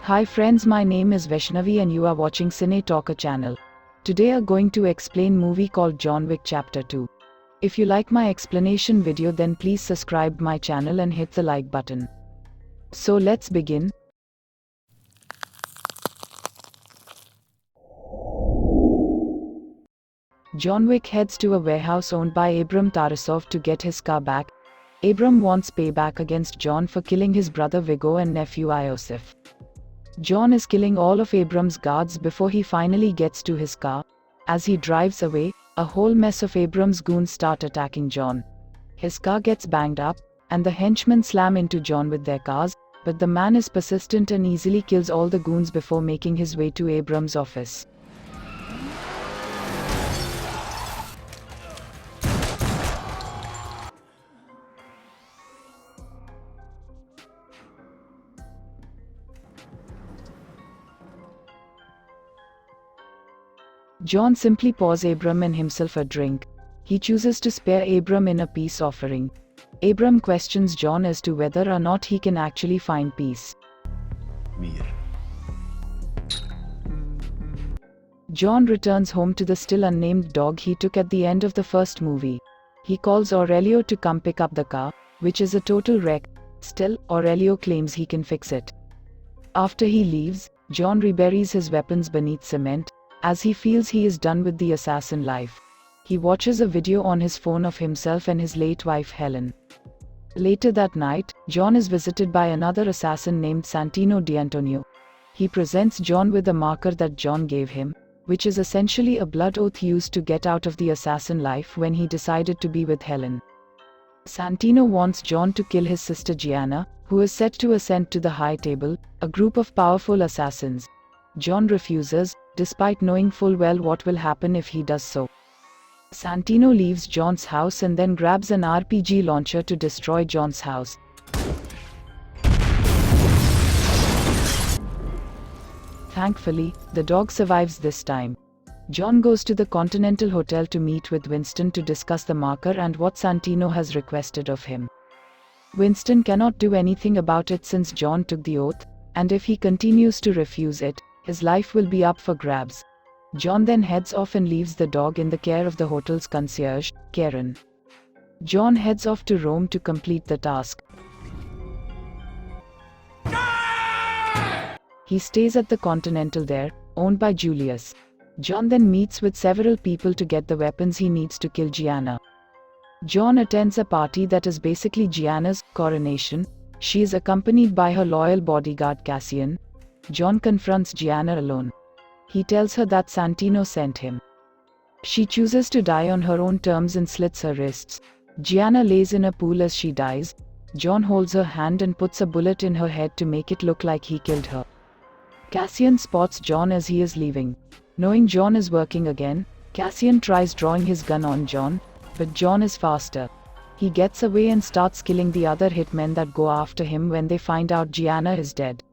Hi friends, my name is Vaishnavi and you are watching Cine Talker channel. Today I'm going to explain movie called Jhon Wick Chapter 2. If you like my explanation video then please subscribe my channel and hit the like button. So let's begin. Jhon Wick heads to a warehouse owned by Abram Tarasov to get his car back. Abram wants payback against Jhon for killing his brother Viggo and nephew Iosif. Jhon is killing all of Abram's guards before he finally gets to his car. As he drives away, a whole mess of Abram's goons start attacking Jhon. His car gets banged up, and the henchmen slam into Jhon with their cars, but the man is persistent and easily kills all the goons before making his way to Abram's office. Jhon simply pours Abram and himself a drink. He chooses to spare Abram in a peace offering. Abram questions Jhon as to whether or not he can actually find peace. Jhon returns home to the still unnamed dog he took at the end of the first movie. He calls Aurelio to come pick up the car, which is a total wreck. Still, Aurelio claims he can fix it. After he leaves, Jhon reburies his weapons beneath cement, as he feels he is done with the assassin life. He watches a video on his phone of himself and his late wife Helen. Later that night, Jhon is visited by another assassin named Santino D'Antonio. He presents Jhon with a marker that Jhon gave him, which is essentially a blood oath used to get out of the assassin life when he decided to be with Helen. Santino wants Jhon to kill his sister Gianna, who is set to ascend to the High Table, a group of powerful assassins. Jhon refuses, despite knowing full well what will happen if he does so. Santino leaves Jhon's house and then grabs an RPG launcher to destroy Jhon's house. Thankfully, the dog survives this time. Jhon goes to the Continental Hotel to meet with Winston to discuss the marker and what Santino has requested of him. Winston cannot do anything about it since Jhon took the oath, and if he continues to refuse it, his life will be up for grabs. Jhon then heads off and leaves the dog in the care of the hotel's concierge, Karen. Jhon heads off to Rome to complete the task. He stays at the Continental there, owned by Julius. Jhon then meets with several people to get the weapons he needs to kill Gianna. Jhon attends a party that is basically Gianna's coronation. She is accompanied by her loyal bodyguard Cassian. Jhon confronts Gianna alone. He tells her that Santino sent him. She chooses to die on her own terms and slits her wrists. Gianna lays in a pool as she dies. Jhon holds her hand and puts a bullet in her head to make it look like he killed her. Cassian spots Jhon as he is leaving. Knowing Jhon is working again, Cassian tries drawing his gun on Jhon, but Jhon is faster. He gets away and starts killing the other hitmen that go after him when they find out Gianna is dead.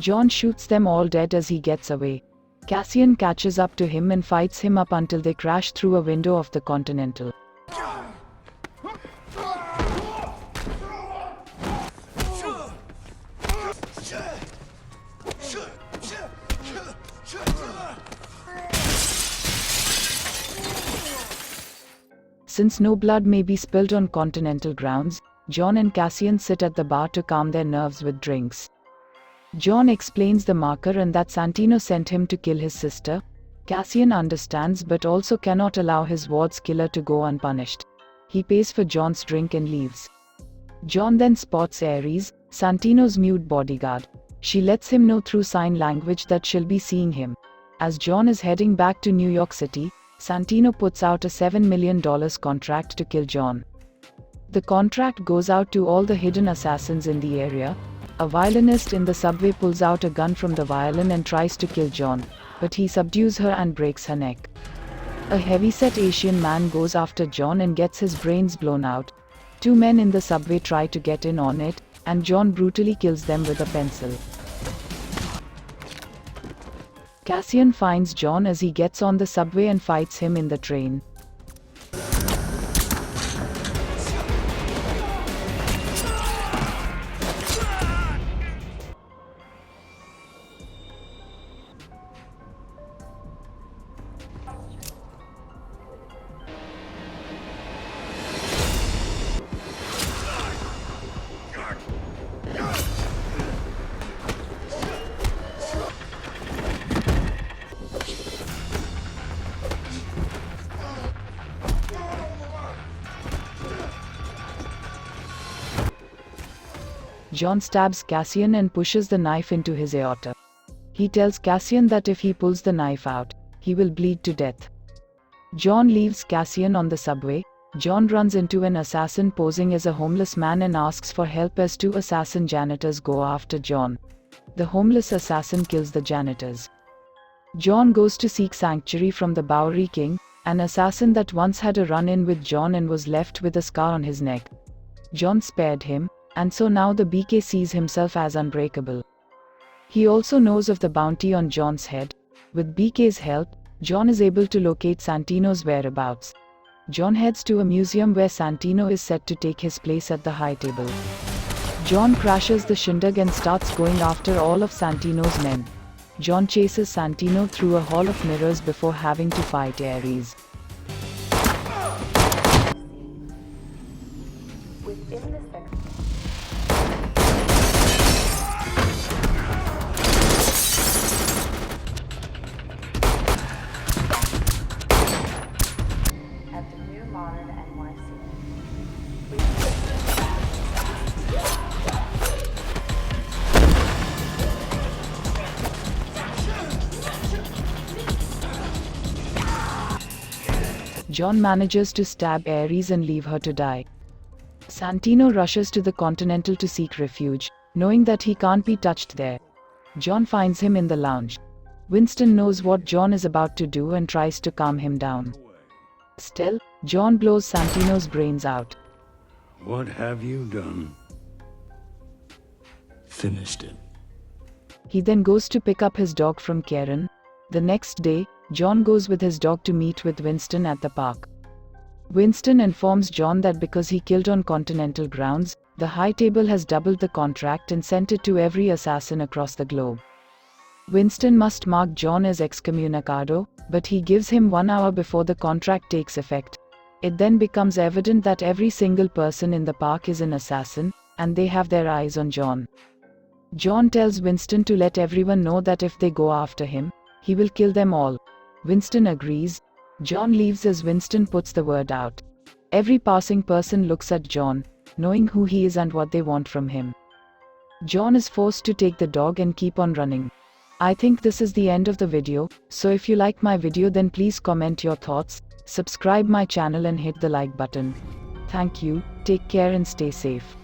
Jhon shoots them all dead as he gets away. Cassian catches up to him and fights him up until they crash through a window of the Continental. Since no blood may be spilled on Continental grounds, Jhon and Cassian sit at the bar to calm their nerves with drinks. Jhon explains the marker and that Santino sent him to kill his sister. Cassian understands but also cannot allow his ward's killer to go unpunished. He pays for Jhon's drink and leaves. Jhon then spots Ares, Santino's mute bodyguard. She lets him know through sign language that she'll be seeing him. As Jhon is heading back to New York City, Santino puts out a $7 million contract to kill Jhon. The contract goes out to all the hidden assassins in the area. A violinist in the subway pulls out a gun from the violin and tries to kill Jhon, but he subdues her and breaks her neck. A heavyset Asian man goes after Jhon and gets his brains blown out. Two men in the subway try to get in on it, and Jhon brutally kills them with a pencil. Cassian finds Jhon as he gets on the subway and fights him in the train. Jhon stabs Cassian and pushes the knife into his aorta. He tells Cassian that if he pulls the knife out, he will bleed to death. Jhon leaves Cassian on the subway. Jhon runs into an assassin posing as a homeless man and asks for help as two assassin janitors go after Jhon. The homeless assassin kills the janitors. Jhon goes to seek sanctuary from the Bowery King, an assassin that once had a run-in with Jhon and was left with a scar on his neck. Jhon spared him, and so now the BK sees himself as unbreakable. He also knows of the bounty on Jhon's head. With BK's help, Jhon is able to locate Santino's whereabouts. Jhon heads to a museum where Santino is set to take his place at the high table. Jhon crashes the shindig and starts going after all of Santino's men. Jhon chases Santino through a hall of mirrors before having to fight Ares. Within the section. At the new modern NYC. Jhon manages to stab Ares and leave her to die. Santino rushes to the Continental to seek refuge, knowing that he can't be touched there. Jhon finds him in the lounge. Winston knows what Jhon is about to do and tries to calm him down. Still, Jhon blows Santino's brains out. What have you done? Finished it. He then goes to pick up his dog from Karen. The next day, Jhon goes with his dog to meet with Winston at the park. Winston informs Jhon that because he killed on Continental grounds, the High Table has doubled the contract and sent it to every assassin across the globe. Winston must mark Jhon as excommunicado, but he gives him 1 hour before the contract takes effect. It then becomes evident that every single person in the park is an assassin, and they have their eyes on Jhon. Jhon tells Winston to let everyone know that if they go after him, he will kill them all. Winston agrees. Jhon leaves as Winston puts the word out. Every passing person looks at Jhon, knowing who he is and what they want from him. Jhon is forced to take the dog and keep on running. I think this is the end of the video, so if you like my video then please comment your thoughts, subscribe my channel and hit the like button. Thank you, take care and stay safe.